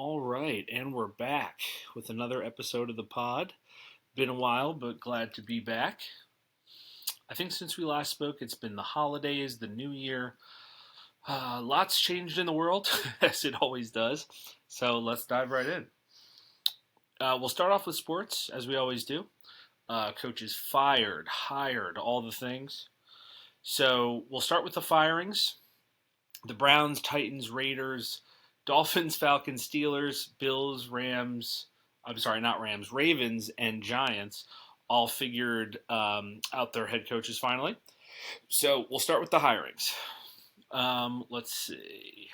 All right, and we're back with another episode of the pod. Been a while, but glad to be back. I think since we last spoke, it's been the holidays, the new year. Lots changed in the world, as it always does. So let's dive right in. We'll start off with sports, as we always do. Coaches fired, hired, all the things. So we'll start with the firings. The Browns, Titans, Raiders, Dolphins, Falcons, Steelers, Bills, Rams. I'm sorry, not Rams, Ravens, and Giants all figured out their head coaches finally. So we'll start with the hirings. Let's see.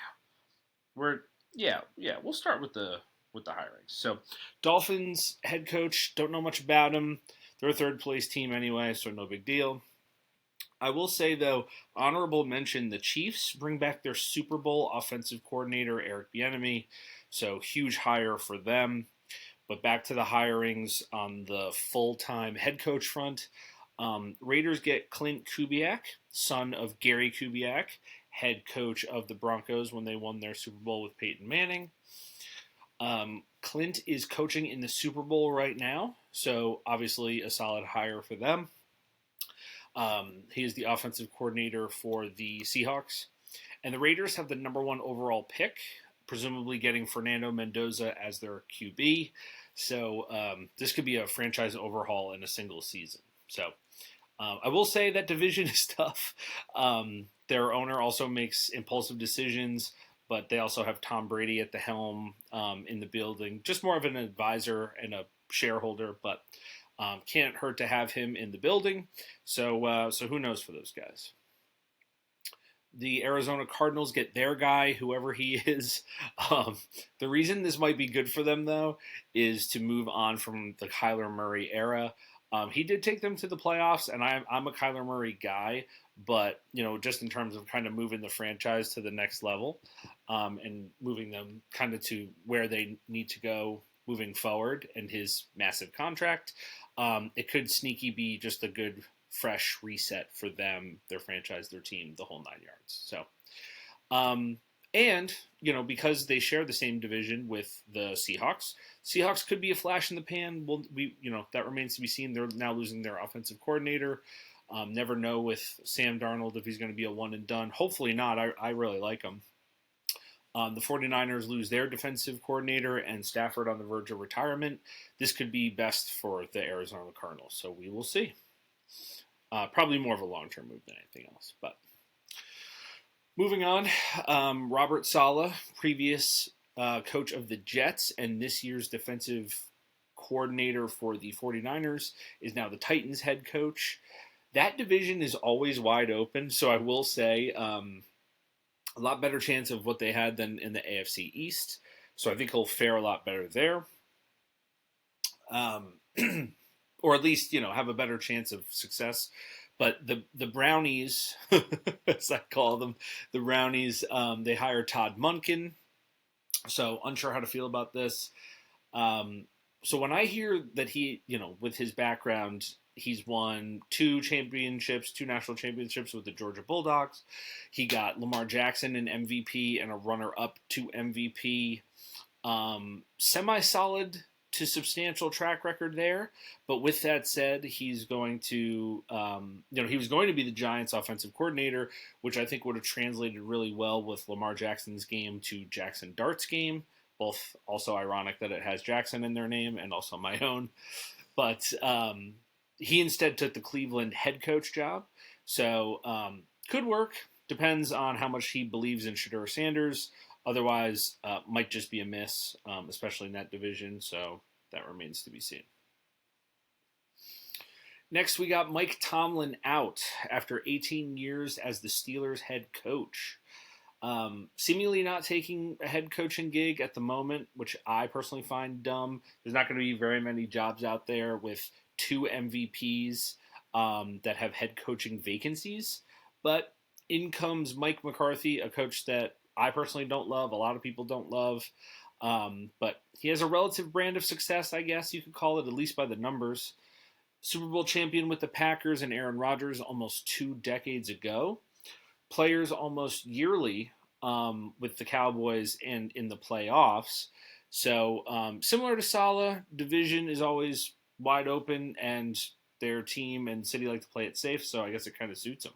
We're we'll start with the hirings. So Dolphins head coach, don't know much about him. They're a third place team anyway, so no big deal. I will say though, honorable mention: the Chiefs bring back their Super Bowl offensive coordinator Eric Bieniemy, so huge hire for them. But back to the hirings on the full-time head coach front. Raiders get Clint Kubiak, son of Gary Kubiak, head coach of the Broncos when they won their Super Bowl with Peyton Manning. Clint is coaching in the Super Bowl right now, so obviously a solid hire for them. He is the offensive coordinator for the Seahawks. And the Raiders have the number one overall pick, presumably getting Fernando Mendoza as their QB. So this could be a franchise overhaul in a single season. So I will say that division is tough. Their owner also makes impulsive decisions, but they also have Tom Brady at the helm in the building. Just more of an advisor and a shareholder, but can't hurt to have him in the building. So who knows for those guys? The Arizona Cardinals get their guy, whoever he is. The reason this might be good for them, though, is to move on from the Kyler Murray era. He did take them to the playoffs, and I'm a Kyler Murray guy, but just in terms of kind of moving the franchise to the next level, and moving them kind of to where they need to go moving forward, and his massive contract, it could sneaky be just a good fresh reset for them, their franchise, their team, the whole 9 yards. So, and because they share the same division with the Seahawks could be a flash in the pan. That remains to be seen. They're now losing their offensive coordinator. Never know with Sam Darnold if he's going to be a one and done. Hopefully not. I really like him. The 49ers lose their defensive coordinator and Stafford on the verge of retirement. This could be best for the Arizona Cardinals, so we will see. Probably more of a long-term move than anything else. But moving on, Robert Saleh, previous coach of the Jets and this year's defensive coordinator for the 49ers, is now the Titans head coach. That division is always wide open, so I will say a lot better chance of what they had than in the AFC East. So I think he'll fare a lot better there. Or at least, have a better chance of success. But the Brownies, as I call them, the Brownies, they hired Todd Monken. So unsure how to feel about this. So when I hear that he, with his background, he's won two national championships with the Georgia Bulldogs. He got Lamar Jackson an MVP and a runner-up to MVP. Semi-solid to substantial track record there. But with that said, he's going to, he was going to be the Giants offensive coordinator, which I think would have translated really well with Lamar Jackson's game to Jackson Dart's game. Both also ironic that it has Jackson in their name and also my own. But he instead took the Cleveland head coach job. So could work. Depends on how much he believes in Shedeur Sanders. Otherwise, might just be a miss, especially in that division. So that remains to be seen. Next, we got Mike Tomlin out after 18 years as the Steelers head coach. Seemingly not taking a head coaching gig at the moment, which I personally find dumb. There's not going to be very many jobs out there with two MVPs that have head coaching vacancies. But in comes Mike McCarthy, a coach that I personally don't love. A lot of people don't love. But he has a relative brand of success, I guess you could call it, at least by the numbers. Super Bowl champion with the Packers and Aaron Rodgers almost 2 decades ago. Players almost yearly with the Cowboys and in the playoffs. So similar to Salah, division is always wide open, and their team and city like to play it safe. So I guess it kind of suits them.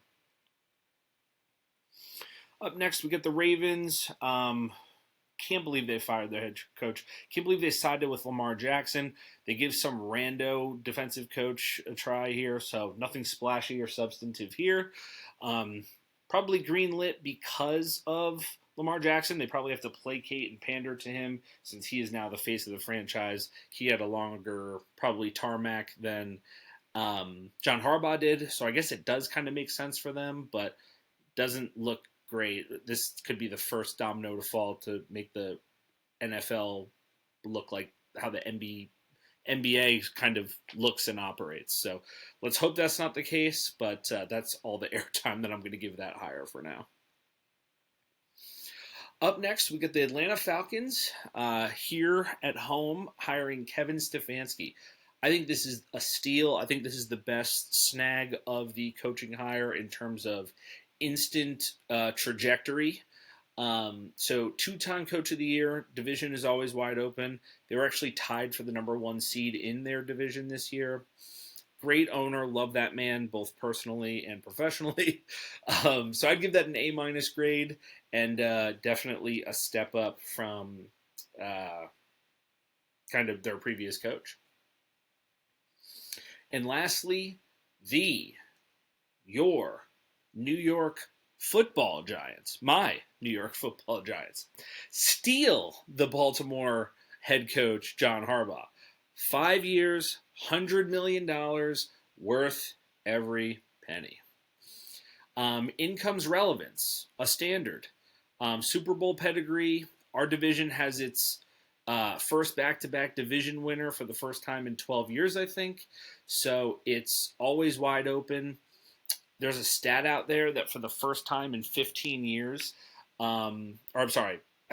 Up next, we get the Ravens. Can't believe they fired their head coach. Can't believe they sided with Lamar Jackson. They give some rando defensive coach a try here, so nothing splashy or substantive here. Um, Probably greenlit because of Lamar Jackson. They probably have to placate and pander to him since he is now the face of the franchise. He had a longer, probably tarmac than John Harbaugh did, so I guess it does kind of make sense for them, but doesn't look great. This could be the first domino to fall to make the NFL look like how the NBA kind of looks and operates. So let's hope that's not the case, but that's all the airtime that I'm going to give that hire for now. Up next, we get the Atlanta Falcons here at home hiring Kevin Stefanski. I think this is a steal. I think this is the best snag of the coaching hire in terms of instant trajectory. So two-time coach of the year, division is always wide open. They were actually tied for the number one seed in their division this year. Great owner, love that man both personally and professionally. So I'd give that an A minus grade, and definitely a step up from kind of their previous coach. And lastly, your New York Football Giants, my New York Football Giants, steal the Baltimore head coach John Harbaugh. 5 years, $100 million, worth every penny. Income's relevance, a standard. Super Bowl pedigree. Our division has its first back-to-back division winner for the first time in 12 years, I think. So it's always wide open. There's a stat out there that for the first time in 15 years, I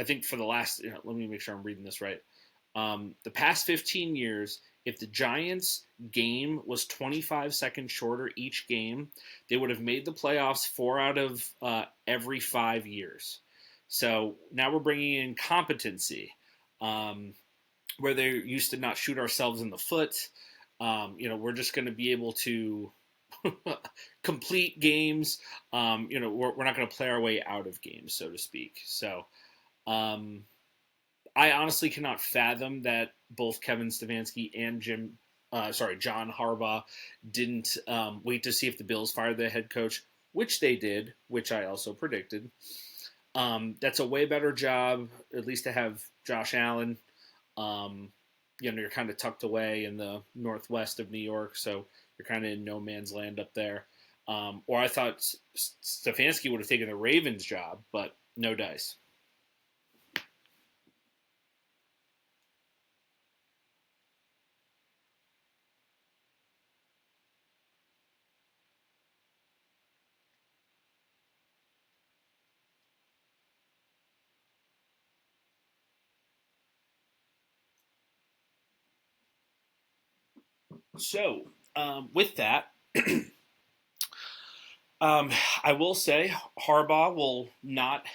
think for the last, let me make sure I'm reading this right. The past 15 years, if the Giants' game was 25 seconds shorter each game, they would have made the playoffs 4 out of every 5 years. So now we're bringing in competency, where they used to not shoot ourselves in the foot. We're just going to be able to complete games. We're not going to play our way out of games, so to speak. So I honestly cannot fathom that both Kevin Stefanski and John Harbaugh didn't wait to see if the Bills fired their head coach, which they did, which I also predicted. That's a way better job, at least to have Josh Allen. You're kind of tucked away in the northwest of New York, so you're kind of in no man's land up there. Or I thought Stefanski would have taken the Ravens job, but no dice. So, with that, I will say Harbaugh will not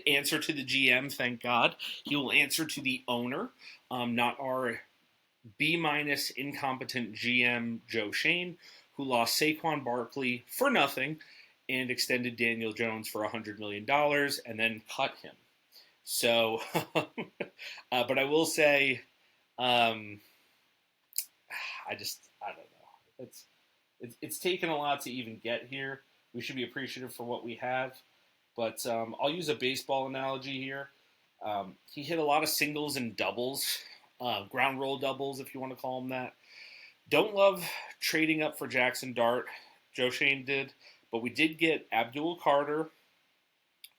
answer to the GM, thank God. He will answer to the owner, not our B minus incompetent GM Joe Schoen, who lost Saquon Barkley for nothing and extended Daniel Jones for $100 million and then cut him. So, but I will say, um, I don't know. It's taken a lot to even get here. We should be appreciative for what we have. But I'll use a baseball analogy here. He hit a lot of singles and doubles, ground roll doubles, if you want to call them that. Don't love trading up for Jackson Dart. Joe Schoen did. But we did get Abdul Carter.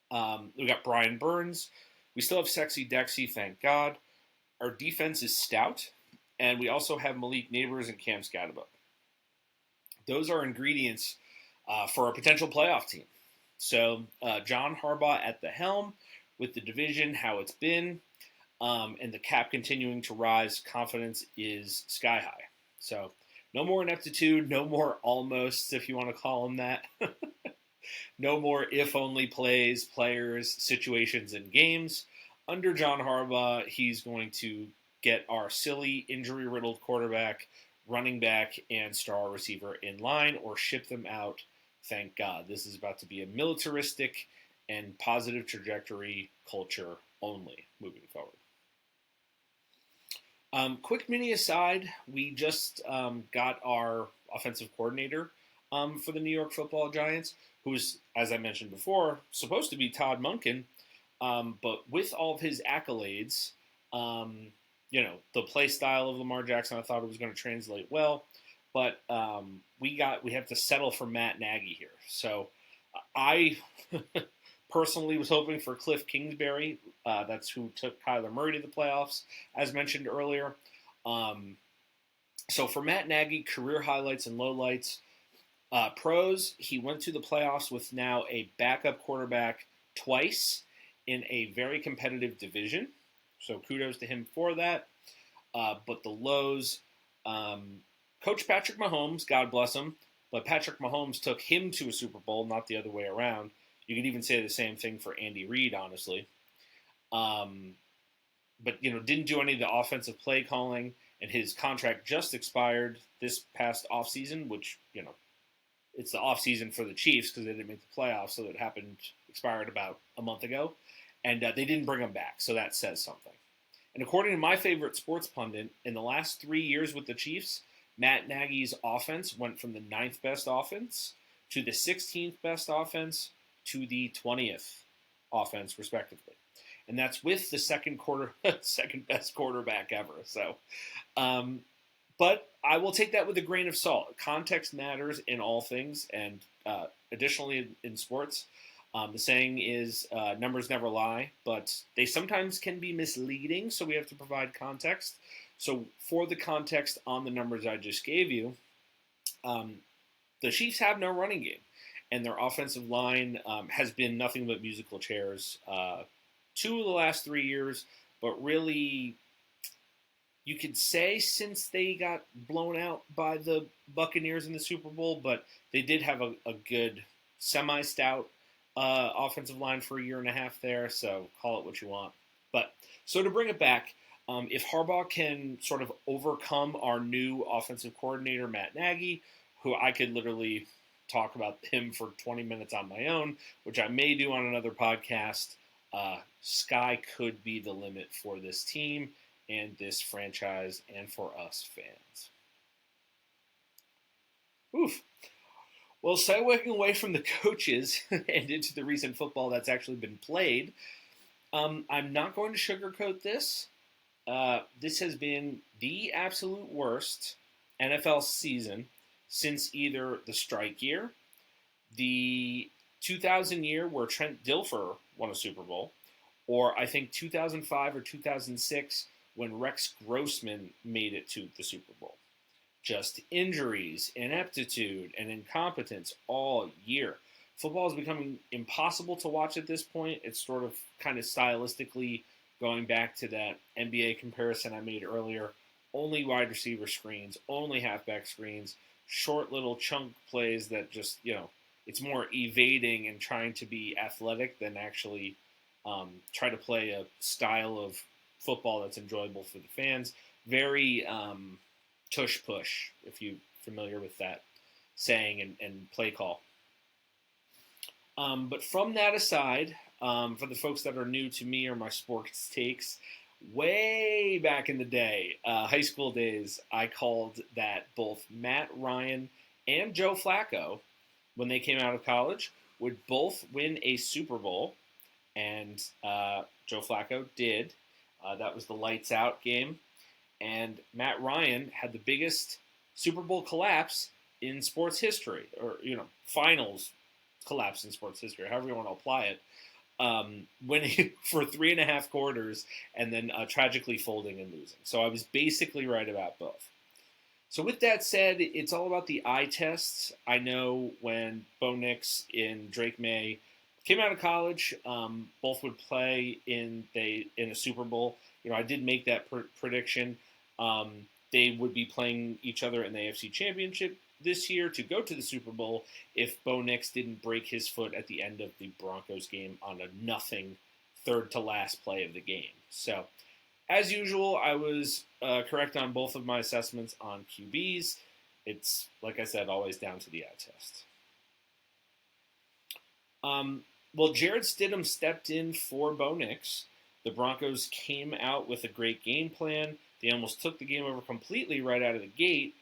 We got Brian Burns. We still have Sexy Dexy, thank God. Our defense is stout. And we also have Malik Neighbors and Cam Scatterbo. Those are ingredients for a potential playoff team. So John Harbaugh at the helm with the division, how it's been, and the cap continuing to rise, confidence is sky high. So no more ineptitude, no more almosts, if you want to call them that. No more if-only plays, players, situations, and games. under John Harbaugh, he's going to get our silly, injury-riddled quarterback, running back, and star receiver in line or ship them out. Thank God. This is about to be a militaristic and positive trajectory culture only moving forward. Quick mini aside, we just got our offensive coordinator for the New York Football Giants, who's, as I mentioned before, supposed to be Todd Monken, but with all of his accolades, the play style of Lamar Jackson, I thought it was going to translate well, but we have to settle for Matt Nagy here. So I personally was hoping for Cliff Kingsbury. That's who took Kyler Murray to the playoffs, as mentioned earlier. So for Matt Nagy, career highlights and lowlights. Pros, he went to the playoffs with now a backup quarterback twice in a very competitive division. So kudos to him for that. But the lows, Coach Patrick Mahomes, God bless him, but Patrick Mahomes took him to a Super Bowl, not the other way around. You could even say the same thing for Andy Reid, honestly. But didn't do any of the offensive play calling, and his contract just expired this past offseason, which, it's the offseason for the Chiefs because they didn't make the playoffs, so it expired about a month ago, and they didn't bring him back, so that says something. And according to my favorite sports pundit, in the last 3 years with the Chiefs, Matt Nagy's offense went from the 9th best offense to the 16th best offense to the 20th offense, respectively. And that's with the second best quarterback ever. So, but I will take that with a grain of salt. Context matters in all things, and additionally in sports. The saying is numbers never lie, but they sometimes can be misleading, so we have to provide context. So for the context on the numbers I just gave you, the Chiefs have no running game, and their offensive line has been nothing but musical chairs 2 of the last 3 years, but really, you could say since they got blown out by the Buccaneers in the Super Bowl, but they did have a good semi-stout offensive line for a year and a half there, so call it what you want. But so to bring it back, if Harbaugh can sort of overcome our new offensive coordinator, Matt Nagy, who I could literally talk about him for 20 minutes on my own, which I may do on another podcast, sky could be the limit for this team and this franchise and for us fans. Oof. Well, segueing away from the coaches and into the recent football that's actually been played, I'm not going to sugarcoat this. This has been the absolute worst NFL season since either the strike year, the 2000 year where Trent Dilfer won a Super Bowl, or I think 2005 or 2006 when Rex Grossman made it to the Super Bowl. Just injuries, ineptitude, and incompetence all year. Football is becoming impossible to watch at this point. It's sort of kind of stylistically going back to that NBA comparison I made earlier. Only wide receiver screens, only halfback screens, short little chunk plays that just, it's more evading and trying to be athletic than actually try to play a style of football that's enjoyable for the fans. Very tush push, if you're familiar with that saying and play call. But from that aside, for the folks that are new to me or my sports takes, way back in the day, high school days, I called that both Matt Ryan and Joe Flacco, when they came out of college, would both win a Super Bowl, and Joe Flacco did. That was the lights out game. And Matt Ryan had the biggest Super Bowl collapse in sports history, or, finals collapse in sports history, however you want to apply it, winning for 3.5 quarters and then tragically folding and losing. So I was basically right about both. So with that said, it's all about the eye tests. I know when Bo Nix and Drake May came out of college, both would play in a Super Bowl. I did make that prediction. They would be playing each other in the AFC Championship this year to go to the Super Bowl if Bo Nix didn't break his foot at the end of the Broncos game on a nothing third to last play of the game. So, as usual, I was correct on both of my assessments on QBs. It's, like I said, always down to the eye test. Well, Jarrett Stidham stepped in for Bo Nix. The Broncos came out with a great game plan. They almost took the game over completely right out of the gate,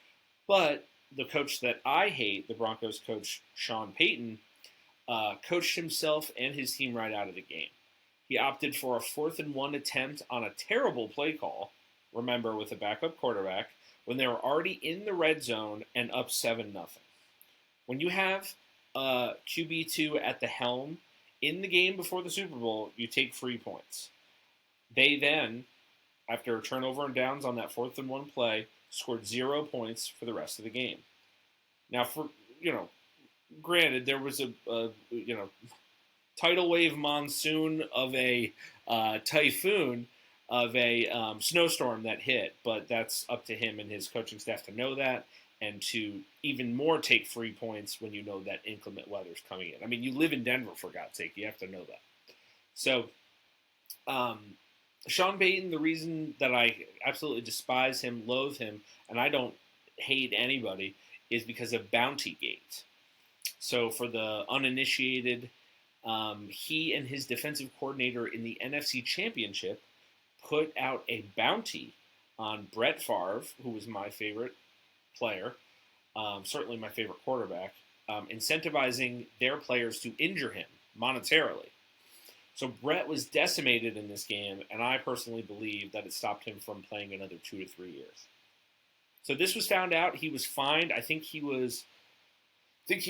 but the coach that I hate, the Broncos coach Sean Payton, coached himself and his team right out of the game. He opted for a 4th-and-1 attempt on a terrible play call, remember, with a backup quarterback, when they were already in the red zone and up 7-0. When you have QB2 at the helm in the game before the Super Bowl, you take free points. They then, after a turnover and downs on that 4th-and-1 play, scored 0 points for the rest of the game. Now, granted, there was a tidal wave monsoon of a typhoon of a snowstorm that hit, but that's up to him and his coaching staff to know that and to even more take free points when you know that inclement weather is coming in. I mean, you live in Denver, for God's sake. You have to know that. So, Sean Payton, the reason that I absolutely despise him, loathe him, and I don't hate anybody, is because of Bountygate. So for the uninitiated, he and his defensive coordinator in the NFC Championship put out a bounty on Brett Favre, who was my favorite player, certainly my favorite quarterback, incentivizing their players to injure him monetarily. So Brett was decimated in this game, and I personally believe that it stopped him from playing another 2 to 3 years. So this was found out. He was fined. I think he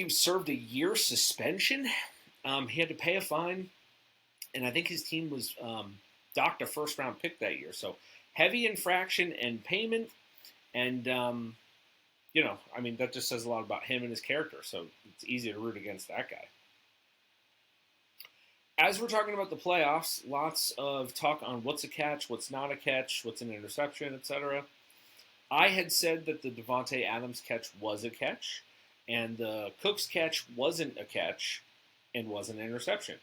served a year suspension. He had to pay a fine, and I think his team was docked a first-round pick that year. So heavy infraction and payment, and that just says a lot about him and his character. So it's easy to root against that guy. As we're talking about the playoffs, lots of talk on what's a catch, what's not a catch, what's an interception, etc. I had said that the Davante Adams catch was a catch, and the Cooks catch wasn't a catch and was an interception.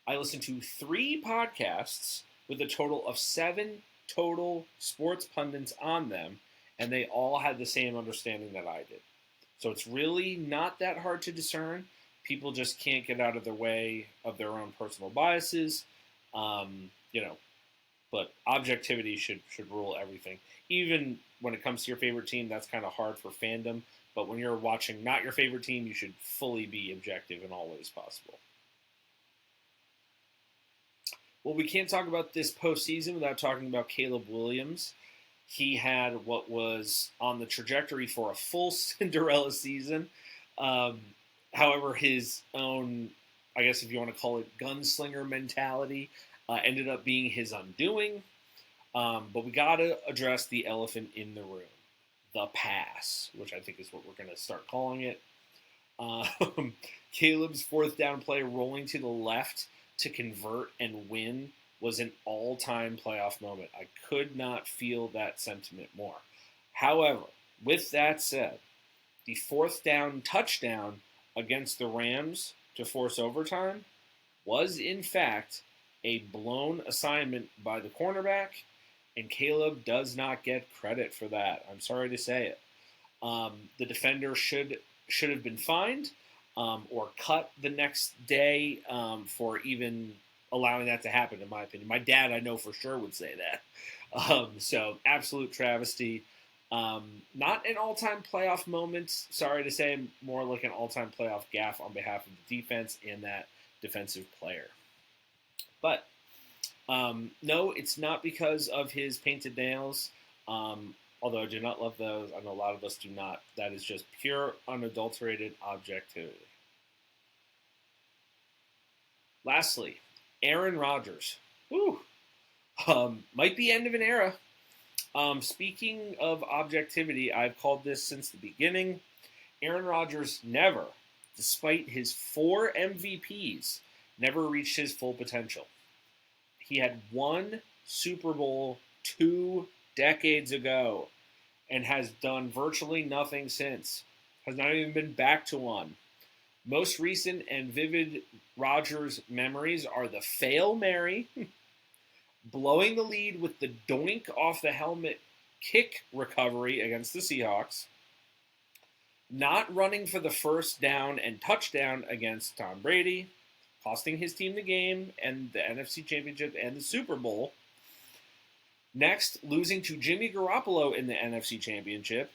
I listened to 3 podcasts with a total of 7 total sports pundits on them, and they all had the same understanding that I did. So it's really not that hard to discern. People just can't get out of their way of their own personal biases, but objectivity should rule everything. Even when it comes to your favorite team, that's kind of hard for fandom. But when you're watching not your favorite team, you should fully be objective in all ways possible. Well, we can't talk about this postseason without talking about Caleb Williams. He had what was on the trajectory for a full Cinderella season. However, his own, I guess if you want to call it gunslinger mentality, ended up being his undoing. But we got to address the elephant in the room, the pass, which I think is what we're going to start calling it. Caleb's 4th down play rolling to the left to convert and win was an all-time playoff moment. I could not feel that sentiment more. However, with that said, the 4th down touchdown against the Rams to force overtime was, in fact, a blown assignment by the cornerback, and Caleb does not get credit for that. I'm sorry to say it. The defender should have been fined or cut the next day for even allowing that to happen, in my opinion. My dad, I know for sure, would say that. So, absolute travesty. Not an all-time playoff moment, sorry to say, more like an all-time playoff gaffe on behalf of the defense and that defensive player. But, no, it's not because of his painted nails, although I do not love those. I know a lot of us do not. That is just pure, unadulterated objectivity. Lastly, Aaron Rodgers. Whew. Might be end of an era. Speaking of objectivity, I've called this since the beginning. Aaron Rodgers never, despite his 4 MVPs, never reached his full potential. He had 1 Super Bowl 2 decades ago and has done virtually nothing since. Has not even been back to one. Most recent and vivid Rodgers memories are the Fail Mary, blowing the lead with the doink off the helmet kick recovery against the Seahawks, not running for the first down and touchdown against Tom Brady, costing his team the game and the NFC Championship and the Super Bowl. Next, losing to Jimmy Garoppolo in the NFC Championship.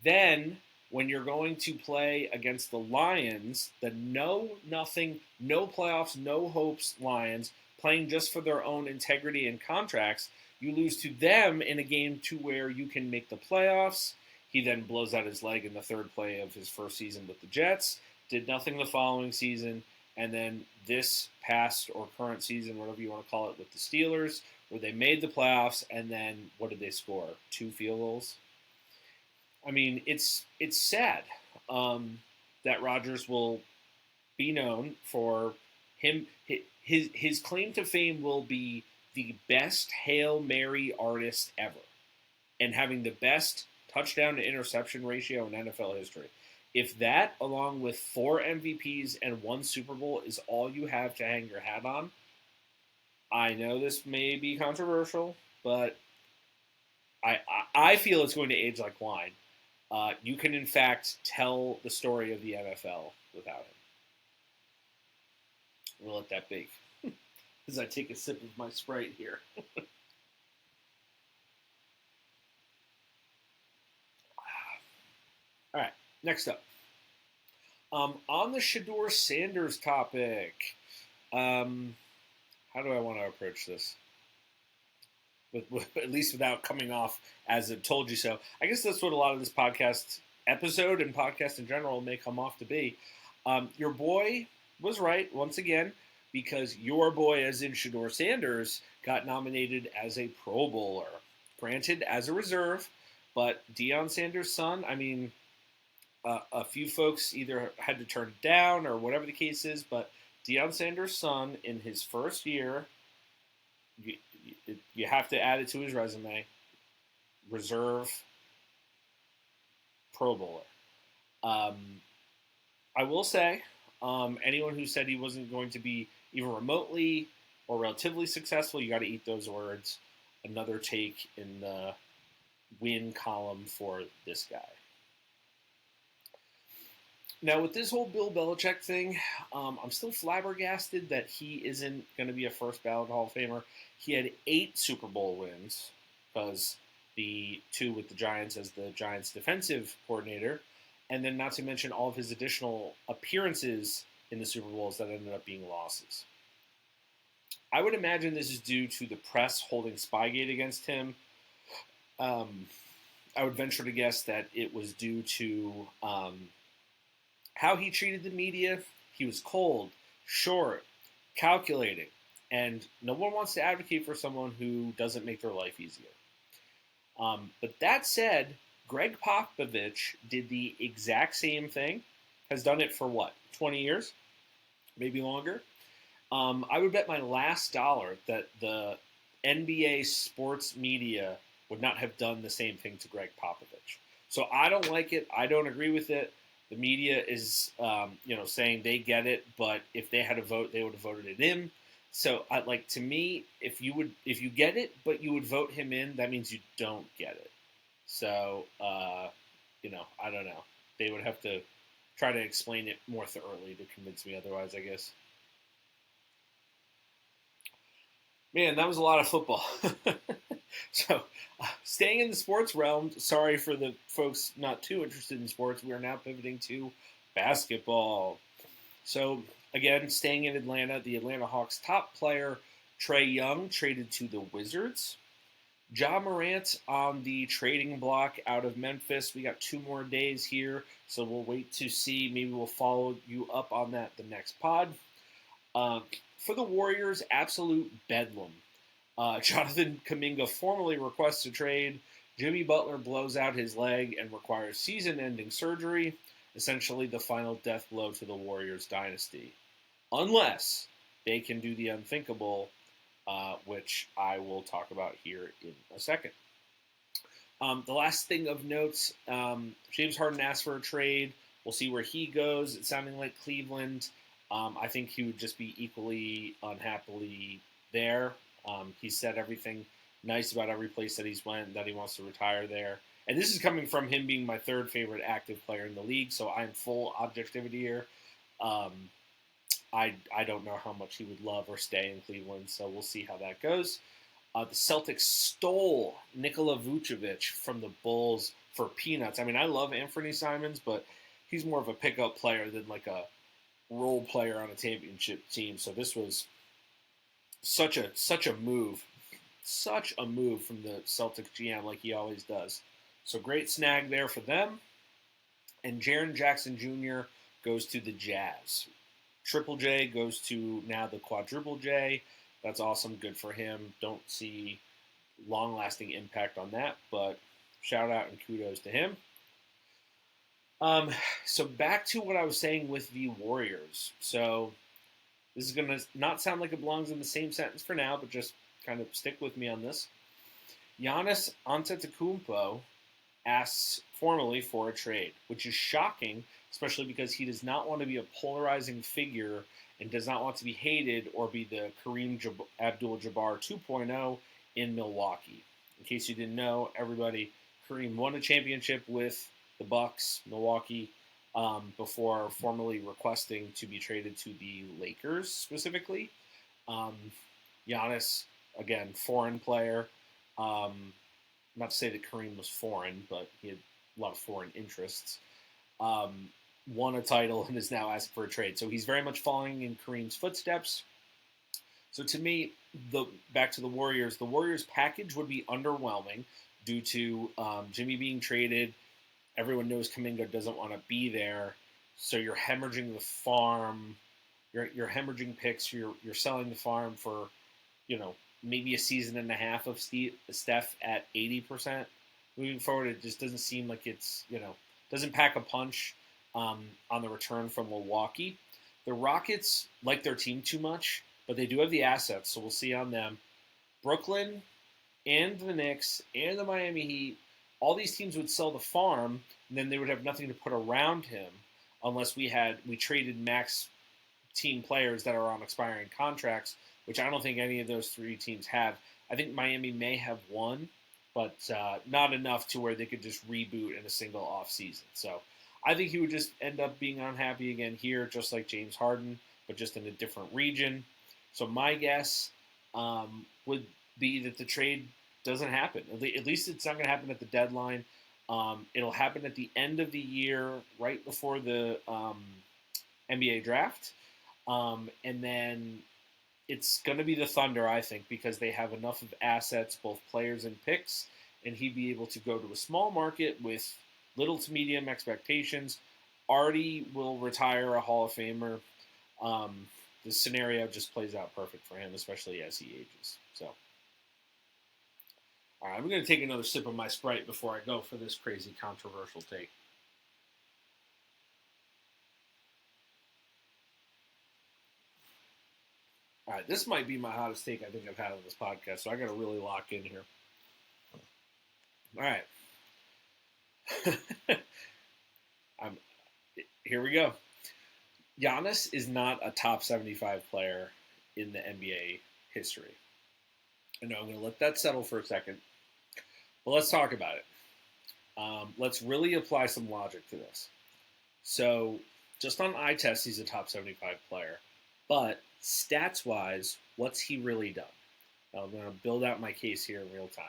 Then, when you're going to play against the Lions, the nothing, no playoffs, no hopes Lions, playing just for their own integrity and contracts, you lose to them in a game to where you can make the playoffs. He then blows out his leg in the third play of his first season with the Jets, did nothing the following season, and then this past or current season, whatever you want to call it, with the Steelers, where they made the playoffs, and then what did they score? 2 field goals? I mean, it's sad that Rodgers will be known for him. His claim to fame will be the best Hail Mary artist ever, and having the best touchdown to interception ratio in NFL history. If that, along with 4 MVPs and 1 Super Bowl, is all you have to hang your hat on, I know this may be controversial, but I feel it's going to age like wine. You can, in fact, tell the story of the NFL without him. We'll let that be as I take a sip of my Sprite here. All right, next up. On the Shedeur Sanders topic, how do I want to approach this? At least without coming off as it told you so. I guess that's what a lot of this podcast episode and podcast in general may come off to be. Your boy was right once again, because your boy, as in Shedeur Sanders, got nominated as a Pro Bowler. Granted, as a reserve, but Deion Sanders' son, I mean, a few folks either had to turn it down or whatever the case is, but Deion Sanders' son, in his first year, you have to add it to his resume, reserve Pro Bowler. I will say, anyone who said he wasn't going to be even remotely or relatively successful, you got to eat those words. Another take in the win column for this guy. Now, with this whole Bill Belichick thing, I'm still flabbergasted that he isn't going to be a first ballot Hall of Famer. He had 8 Super Bowl wins, because the 2 with the Giants as the Giants' defensive coordinator, and then not to mention all of his additional appearances in the Super Bowls that ended up being losses. I would imagine this is due to the press holding Spygate against him. I would venture to guess that it was due to how he treated the media. He was cold, short, calculating, and no one wants to advocate for someone who doesn't make their life easier. But that said, Greg Popovich did the exact same thing, has done it for what, 20 years? Maybe longer? I would bet my last dollar that the NBA sports media would not have done the same thing to Greg Popovich. So I don't like it. I don't agree with it. The media is, saying they get it, but if they had a vote, they would have voted it in. So, to me, if you get it, but you would vote him in, that means you don't get it. So, I don't know. They would have to try to explain it more thoroughly to convince me otherwise, I guess. Man, that was a lot of football. So, staying in the sports realm, sorry for the folks not too interested in sports, we are now pivoting to basketball. So, again, staying in Atlanta, the Atlanta Hawks top player, Trae Young, traded to the Wizards. Ja Morant on the trading block out of Memphis. We got 2 more days here, so we'll wait to see. Maybe we'll follow you up on that the next pod. For the Warriors, absolute bedlam. Jonathan Kuminga formally requests a trade. Jimmy Butler blows out his leg and requires season-ending surgery, essentially the final death blow to the Warriors dynasty. Unless they can do the unthinkable, which I will talk about here in a second. The last thing of note, James Harden asked for a trade. We'll see where he goes. It's sounding like Cleveland. I think he would just be equally unhappily there. He said everything nice about every place that he's went, that he wants to retire there. And this is coming from him being my third favorite active player in the league, so I'm full objectivity here. Um, I don't know how much he would love or stay in Cleveland, so we'll see how that goes. The Celtics stole Nikola Vucevic from the Bulls for peanuts. I mean, I love Anthony Simons, but he's more of a pickup player than like a role player on a championship team. So this was such a move, such a move from the Celtics GM, like he always does. So great snag there for them. And Jaren Jackson Jr. goes to the Jazz. Triple J goes to now the quadruple J. That's awesome. Good for him. Don't see long-lasting impact on that, but shout out and kudos to him. So back to what I was saying with the Warriors. So this is going to not sound like it belongs in the same sentence for now, but just kind of stick with me on this. Giannis Antetokounmpo asks formally for a trade, which is shocking, especially because he does not want to be a polarizing figure and does not want to be hated or be the Kareem Abdul-Jabbar 2.0 in Milwaukee. In case you didn't know, everybody, Kareem won a championship with the Bucks, Milwaukee, before formally requesting to be traded to the Lakers specifically. Giannis, again, foreign player. Not to say that Kareem was foreign, but he had a lot of foreign interests. Won a title and is now asking for a trade. So he's very much following in Kareem's footsteps. So to me, back to the Warriors package would be underwhelming due to Jimmy being traded. Everyone knows Kuminga doesn't want to be there. So you're hemorrhaging the farm. You're hemorrhaging picks. You're selling the farm for, maybe a season and a half of Steph at 80%. Moving forward, it just doesn't seem like it's, doesn't pack a punch on the return from Milwaukee. The Rockets like their team too much, but they do have the assets, so we'll see on them. Brooklyn and the Knicks and the Miami Heat, all these teams would sell the farm, and then they would have nothing to put around him unless we traded max team players that are on expiring contracts, which I don't think any of those three teams have. I think Miami may have one, but not enough to where they could just reboot in a single offseason. So I think he would just end up being unhappy again here, just like James Harden, but just in a different region. So my guess would be that the trade doesn't happen. At least it's not going to happen at the deadline. It'll happen at the end of the year, right before the NBA draft. And then it's going to be the Thunder, I think, because they have enough of assets, both players and picks, and he'd be able to go to a small market with little to medium expectations. Artie will retire a Hall of Famer. The scenario just plays out perfect for him, especially as he ages. So, all right, I'm going to take another sip of my Sprite before I go for this crazy controversial take. All right, this might be my hottest take I think I've had on this podcast, so I got to really lock in here. All right. Here we go. Giannis is not a top 75 player in the NBA history. I know I'm going to let that settle for a second, but let's talk about it. Let's really apply some logic to this. So, just on eye test, he's a top 75 player, but stats-wise, what's he really done? I'm going to build out my case here in real time.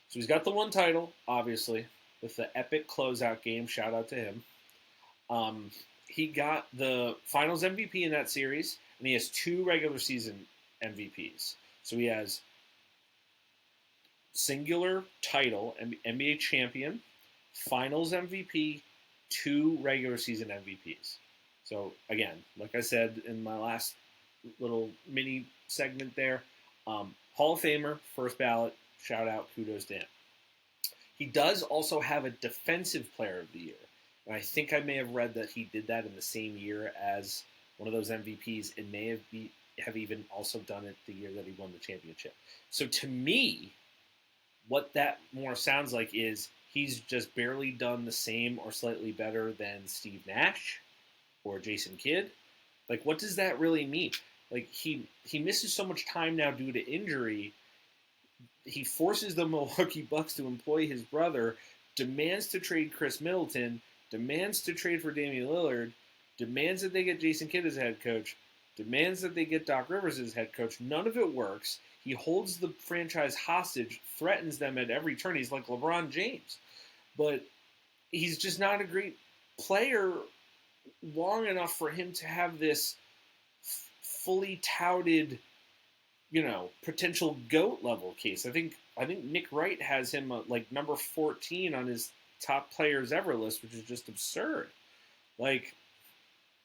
So he's got the one title, obviously, with the epic closeout game. Shout out to him. He got the Finals MVP in that series, and he has 2 regular season MVPs. So he has singular title, NBA champion, Finals MVP, 2 regular season MVPs. So again, like I said in my last little mini segment there, Hall of Famer, first ballot, shout out, kudos to him. He does also have a Defensive Player of the Year. And I think I may have read that he did that in the same year as one of those MVPs and may have even also done it the year that he won the championship. So to me, what that more sounds like is he's just barely done the same or slightly better than Steve Nash or Jason Kidd. Like, what does that really mean? Like, he misses so much time now due to injury. He forces the Milwaukee Bucks to employ his brother, demands to trade Chris Middleton, demands to trade for Damian Lillard, demands that they get Jason Kidd as head coach, demands that they get Doc Rivers as head coach. None of it works. He holds the franchise hostage, threatens them at every turn. He's like LeBron James. But he's just not a great player long enough for him to have this fully touted, potential GOAT level case. I think Nick Wright has him like number 14 on his top players ever list, which is just absurd. Like,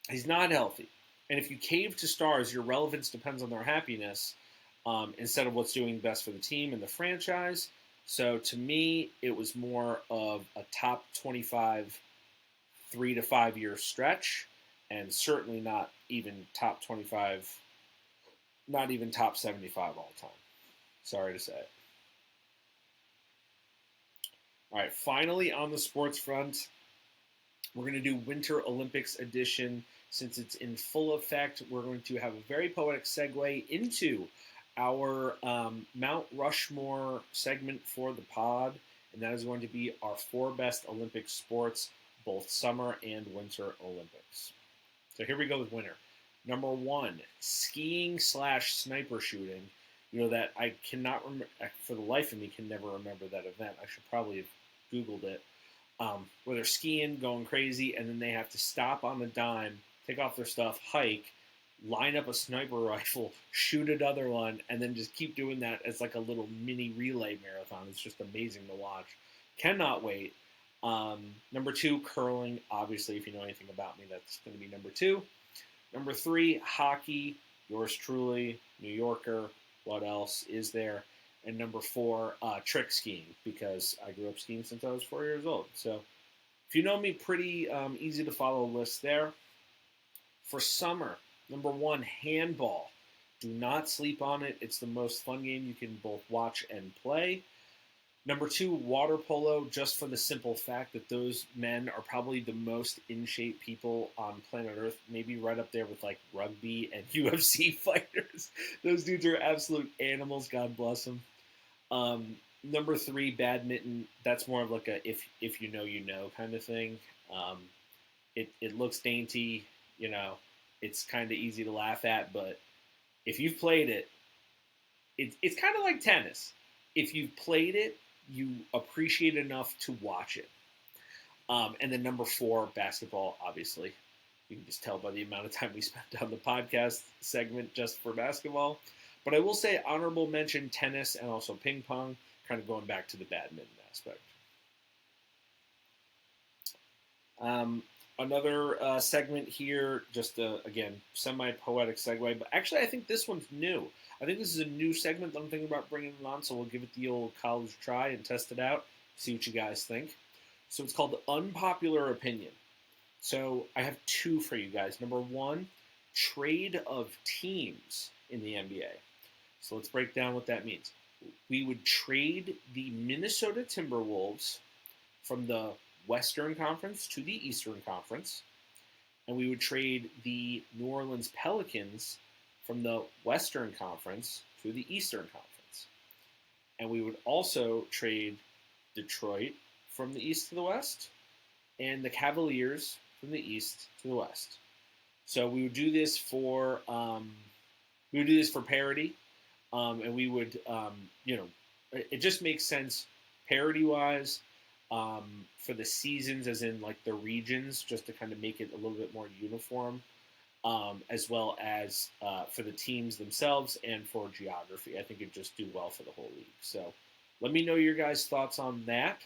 he's not healthy. And if you cave to stars, your relevance depends on their happiness instead of what's doing best for the team and the franchise. So to me, it was more of a top 25 3 to 5 year stretch, and certainly not even top 25, not even top 75 all time. Sorry to say it. All right, finally on the sports front, we're going to do Winter Olympics edition. Since it's in full effect, we're going to have a very poetic segue into our Mount Rushmore segment for the pod, and that is going to be our 4 best Olympic sports, both summer and winter Olympics. So here we go with winter. Number 1, skiing/sniper shooting. That I cannot remember, for the life of me, can never remember that event. I should probably have Googled it. Where they're skiing, going crazy, and then they have to stop on a dime, take off their stuff, hike, line up a sniper rifle, shoot another one, and then just keep doing that as like a little mini relay marathon. It's just amazing to watch. Cannot wait. Number 2, curling. Obviously, if you know anything about me, that's going to be number 2. Number 3, hockey. Yours truly, New Yorker. What else is there? And number 4, trick skiing, because I grew up skiing since I was 4 years old. So if you know me, pretty easy to follow list there. For summer, number 1, handball. Do not sleep on it. It's the most fun game you can both watch and play. Number 2, water polo, just for the simple fact that those men are probably the most in shape people on planet Earth, maybe right up there with like rugby and UFC fighters. Those dudes are absolute animals, God bless them. Number 3, badminton. That's more of like a if you know kind of thing. It looks dainty, it's kind of easy to laugh at, but if you've played it, it's kind of like tennis. If you've played it, you appreciate it enough to watch it. And then number 4, basketball, obviously. You can just tell by the amount of time we spent on the podcast segment just for basketball. But I will say honorable mention tennis and also ping pong, kind of going back to the badminton aspect. Another segment here, just again, semi-poetic segue, but actually I think this one's new. I think this is a new segment that I'm thinking about bringing it on, so we'll give it the old college try and test it out, see what you guys think. So it's called the Unpopular Opinion. So I have 2 for you guys. Number 1, trade of teams in the NBA. So let's break down what that means. We would trade the Minnesota Timberwolves from the Western Conference to the Eastern Conference, and we would trade the New Orleans Pelicans from the Western Conference to the Eastern Conference. And we would also trade Detroit from the East to the West and the Cavaliers from the East to the West. So we would do this for parity, and we would it just makes sense parity-wise for the seasons, as in like the regions, just to kind of make it a little bit more uniform. As well as for the teams themselves and for geography. I think it'd just do well for the whole league. So let me know your guys' thoughts on that.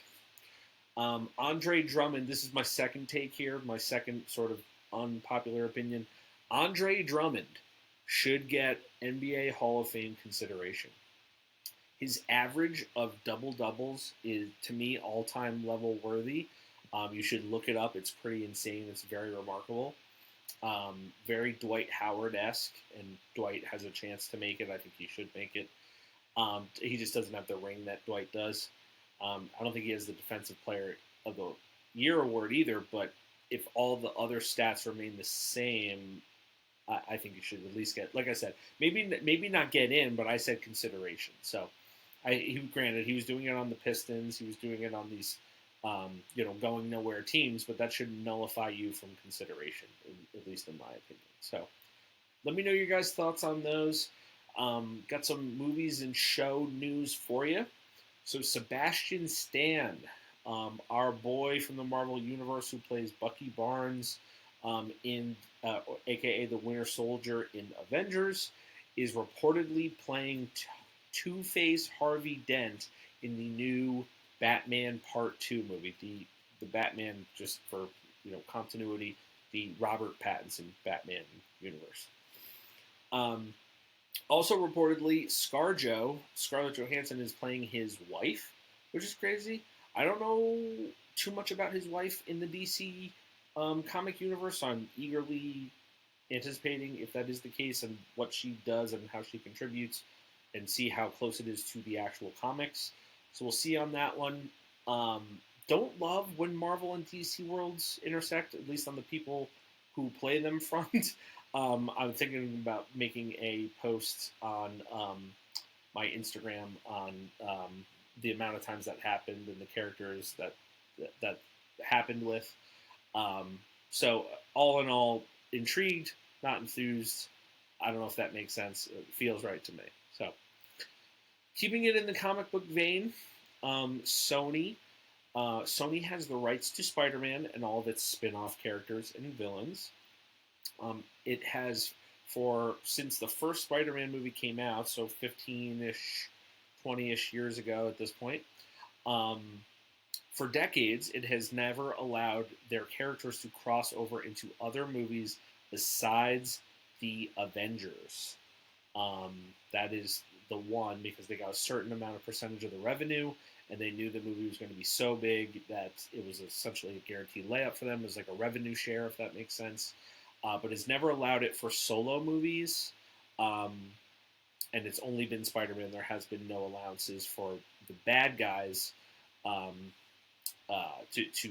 Andre Drummond, this is my second take here, my second sort of unpopular opinion. Andre Drummond should get NBA Hall of Fame consideration. His average of double-doubles is, to me, all-time level worthy. You should look it up. It's pretty insane. It's very remarkable. Very Dwight Howard-esque, and Dwight has a chance to make it. I think he should make it. He just doesn't have the ring that Dwight does. I don't think he has the Defensive Player of the Year award either, but if all the other stats remain the same, I think you should at least get, like I said, maybe not get in, but I said consideration. So, granted he was doing it on the Pistons, he was doing it on these, going nowhere teams, but that should nullify you from consideration, at least in my opinion. So, let me know your guys' thoughts on those. Got some movies and show news for you. So Sebastian Stan, our boy from the Marvel Universe who plays Bucky Barnes aka the Winter Soldier in Avengers, is reportedly playing Two-Face Harvey Dent in the new Batman Part 2 movie. The Batman, just for continuity, the Robert Pattinson Batman universe. Also reportedly, ScarJo, Scarlett Johansson, is playing his wife, which is crazy. I don't know too much about his wife in the DC comic universe, so I'm eagerly anticipating if that is the case and what she does and how she contributes, and see how close it is to the actual comics. So we'll see on that one. Don't love when Marvel and DC worlds intersect, at least on the people who play them front. I'm thinking about making a post on my Instagram on the amount of times that happened and the characters that happened with. So all in all, intrigued, not enthused. I don't know if that makes sense. It feels right to me. So keeping it in the comic book vein, Sony has the rights to Spider-Man and all of its spin-off characters and villains. It has since the first Spider-Man movie came out, so 15-ish, 20-ish years ago at this point. For decades, it has never allowed their characters to cross over into other movies besides the Avengers. That is the one, because they got a certain amount of percentage of the revenue, and they knew the movie was going to be so big that it was essentially a guaranteed layup for them. It was like a revenue share, if that makes sense. But it's never allowed it for solo movies, and it's only been Spider-Man. There has been no allowances for the bad guys to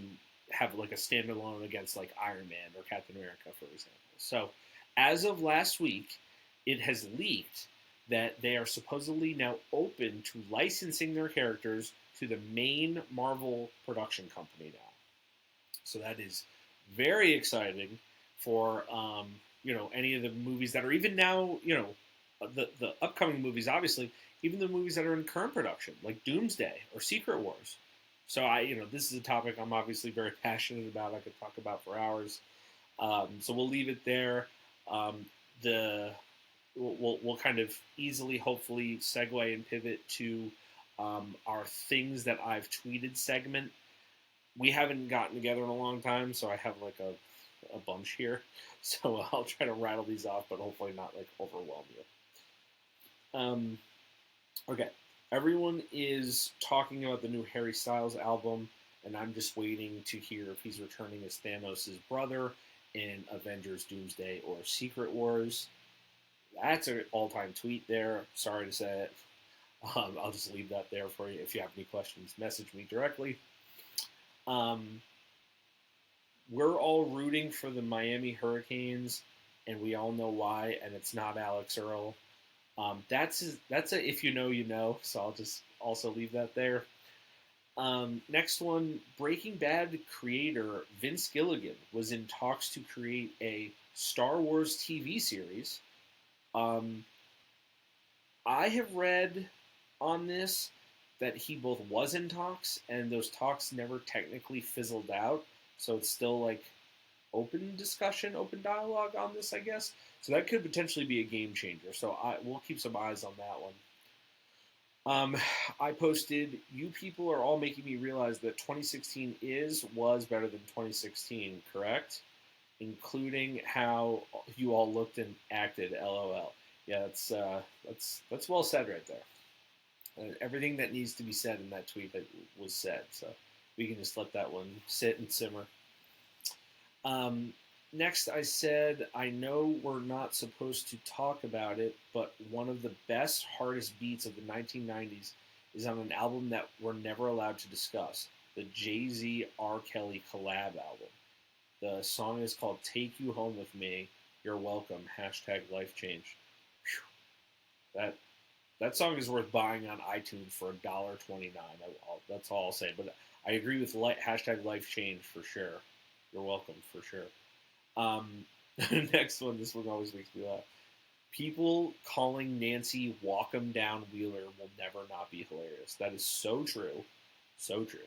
have like a standalone against like Iron Man or Captain America, for example. So as of last week, it has leaked that they are supposedly now open to licensing their characters to the main Marvel production company now. So that is very exciting for any of the movies that are even now the upcoming movies, obviously, even the movies that are in current production like Doomsday or Secret Wars. So this is a topic I'm obviously very passionate about. I could talk about for hours. So we'll leave it there. We'll kind of easily, hopefully, segue and pivot to our things that I've tweeted segment. We haven't gotten together in a long time, so I have like a bunch here. So I'll try to rattle these off, but hopefully not like overwhelm you. Okay. Everyone is talking about the new Harry Styles album, and I'm just waiting to hear if he's returning as Thanos' brother in Avengers Doomsday or Secret Wars. That's an all-time tweet there. Sorry to say it. I'll just leave that there for you. If you have any questions, message me directly. We're all rooting for the Miami Hurricanes, and we all know why, and it's not Alex Earl. That's a if you know, you know. So I'll just also leave that there. Next one, Breaking Bad creator Vince Gilligan was in talks to create a Star Wars TV series. I have read on this that he both was in talks, and those talks never technically fizzled out. So it's still like open discussion, open dialogue on this, I guess. So that could potentially be a game changer. So we'll keep some eyes on that one. I posted, you people are all making me realize that 2016 was better than 2016, correct? Including how you all looked and acted, LOL. Yeah, that's well said right there. Everything that needs to be said in that tweet that was said. So we can just let that one sit and simmer. Next, I said, I know we're not supposed to talk about it, but one of the best, hardest beats of the 1990s is on an album that we're never allowed to discuss, the Jay-Z R. Kelly collab album. The song is called Take You Home With Me. You're welcome. Hashtag life change. That that song is worth buying on iTunes for $1.29. That's all I'll say. But I agree with hashtag life change for sure. You're welcome for sure. Um, next one. This one always makes me laugh. People calling Nancy Walk 'em Down Wheeler will never not be hilarious. That is so true. So true.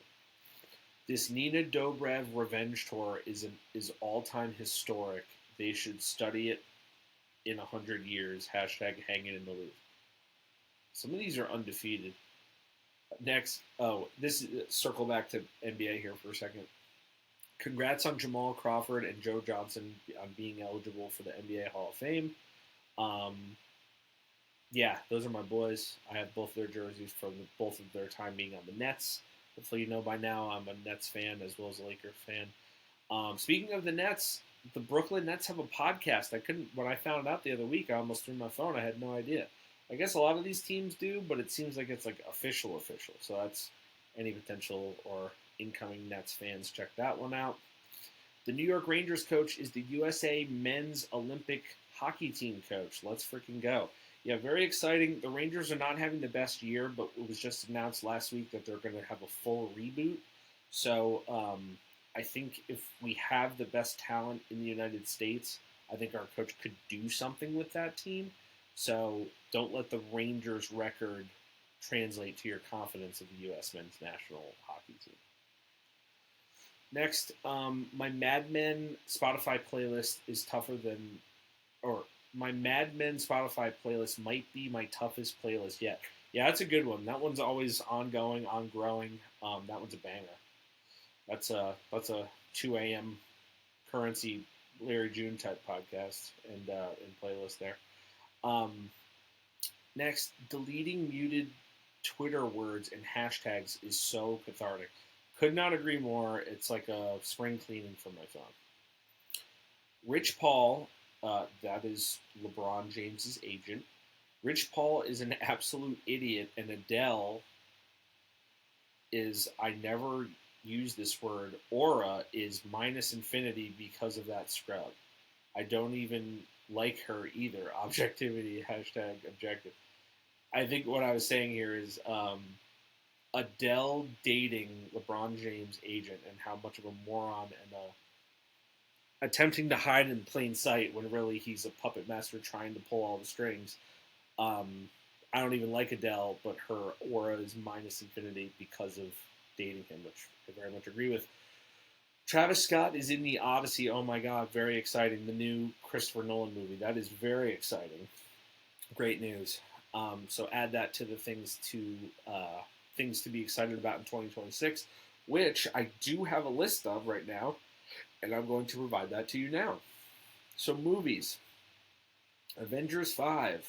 This Nina Dobrev revenge tour is all time historic. They should study it in 100 years. Hashtag hanging in the loop. Some of these are undefeated. Next, this is circle back to NBA here for a second. Congrats on Jamal Crawford and Joe Johnson on being eligible for the NBA Hall of Fame. Um, yeah, those are my boys. I have both their jerseys from both of their time being on the Nets. Hopefully, you know by now I'm a Nets fan as well as a Lakers fan. Speaking of the Nets, the Brooklyn Nets have a podcast. I couldn't when I found out the other week. I almost threw my phone. I had no idea. I guess a lot of these teams do, but it seems like it's like official. So that's any potential or incoming Nets fans check that one out. The New York Rangers coach is the USA Men's Olympic Hockey Team coach. Let's freaking go. Yeah, very exciting. The Rangers are not having the best year, but it was just announced last week that they're going to have a full reboot. So I think if we have the best talent in the United States, I think our coach could do something with that team. So don't let the Rangers record translate to your confidence of the U.S. men's national hockey team. Next, my Mad Men Spotify playlist is tougher than, or my Mad Men Spotify playlist might be my toughest playlist yet. Yeah, that's a good one. That one's always ongoing, ongrowing. That one's a banger. That's a 2 a.m. currency Larry June type podcast and playlist there. Next, deleting muted Twitter words and hashtags is so cathartic. Could not agree more. It's like a spring cleaning for my phone. Rich Paul, that is LeBron James's agent. Rich Paul is an absolute idiot, and Adele is, I never use this word, aura is minus infinity because of that scrub. I don't even like her either. Objectivity, hashtag objective. I think what I was saying here is Adele dating LeBron James' agent and how much of a moron and attempting to hide in plain sight when really he's a puppet master trying to pull all the strings. I don't even like Adele, but her aura is minus infinity because of dating him, which I very much agree with. Travis Scott is in the Odyssey. Oh my God, very exciting. The new Christopher Nolan movie. That is very exciting. Great news. So add that to the things to be excited about in 2026, which I do have a list of right now, and I'm going to provide that to you now. So movies. Avengers 5,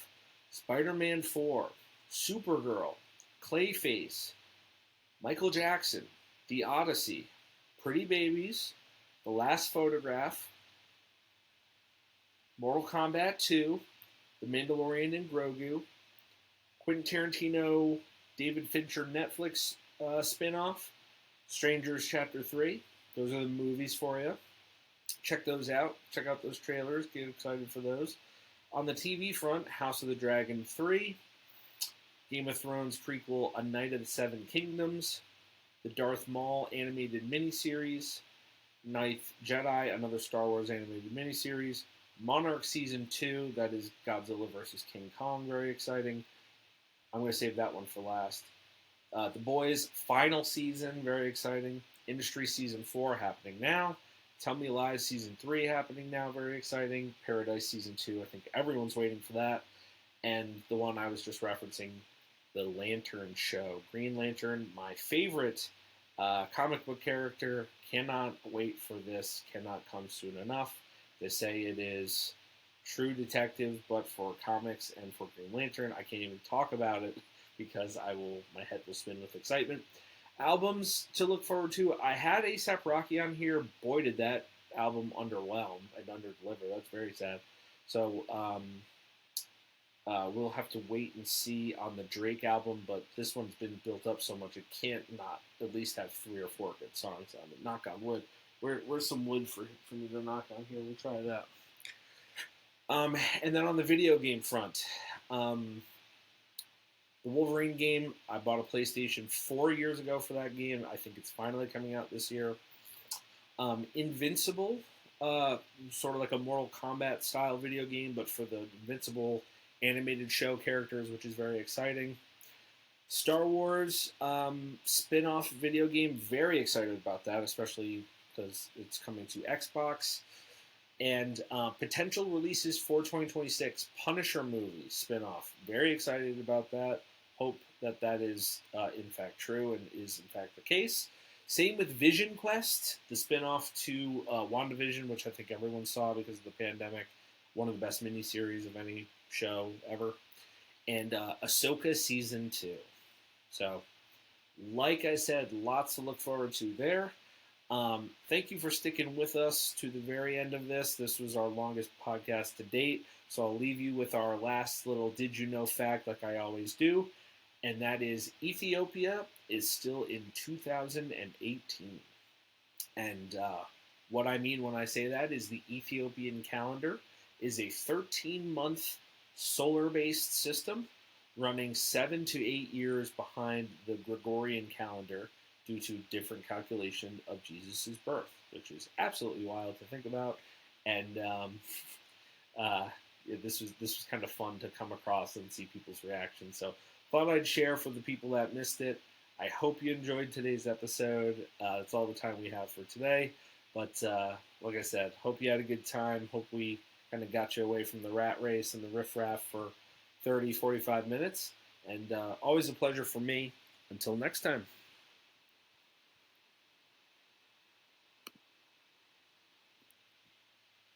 Spider-Man 4, Supergirl, Clayface, Michael Jackson, The Odyssey, Pretty Babies, The Last Photograph, Mortal Kombat 2, The Mandalorian and Grogu, Quentin Tarantino, David Fincher Netflix spinoff, Strangers Chapter 3. Those are the movies for you. Check those out. Check out those trailers. Get excited for those. On the TV front, House of the Dragon 3, Game of Thrones prequel A Night of the Seven Kingdoms, the Darth Maul animated miniseries, Ninth Jedi, another Star Wars animated miniseries, Monarch Season 2, that is Godzilla vs. King Kong, very exciting. I'm going to save that one for last. The Boys final season, very exciting. Industry Season 4 happening now. Tell Me Lies Season 3 happening now, very exciting. Paradise Season 2, I think everyone's waiting for that. And the one I was just referencing, The Lantern Show. Green Lantern, my favorite comic book character. Cannot wait for this. Cannot come soon enough. They say it is True Detective, but for comics and for Green Lantern. I can't even talk about it because my head will spin with excitement. Albums to look forward to. I had A$AP Rocky on here. Boy, did that album underwhelm and underdeliver. That's very sad. So, We'll have to wait and see on the Drake album, but this one's been built up so much it can't not at least have 3 or 4 good songs on it. Knock on wood. Where's some wood for me to knock on here? We'll try that. And then on the video game front, the Wolverine game, I bought a PlayStation 4 years ago for that game. I think it's finally coming out this year. Invincible, sort of like a Mortal Kombat style video game, but for the Invincible animated show characters, which is very exciting. Star Wars spin off video game, very excited about that, especially because it's coming to Xbox. And potential releases for 2026, Punisher movie spin off, very excited about that. Hope that that is in fact true and is in fact the case. Same with Vision Quest, the spin-off to WandaVision, which I think everyone saw because of the pandemic. One of the best miniseries of any show ever. And Ahsoka Season 2. So, like I said, lots to look forward to there. Thank you for sticking with us to the very end of this. This was our longest podcast to date. So I'll leave you with our last little did you know fact like I always do. And that is Ethiopia is still in 2018. And what I mean when I say that is the Ethiopian calendar is a 13-month solar-based system running 7 to 8 years behind the Gregorian calendar due to different calculation of Jesus' birth, which is absolutely wild to think about. And this was kind of fun to come across and see people's reactions. So thought I'd share for the people that missed it. I hope you enjoyed today's episode. That's all the time we have for today. But like I said, hope you had a good time. Hope we kind of got you away from the rat race and the riffraff for 30, 45 minutes. And always a pleasure for me. Until next time.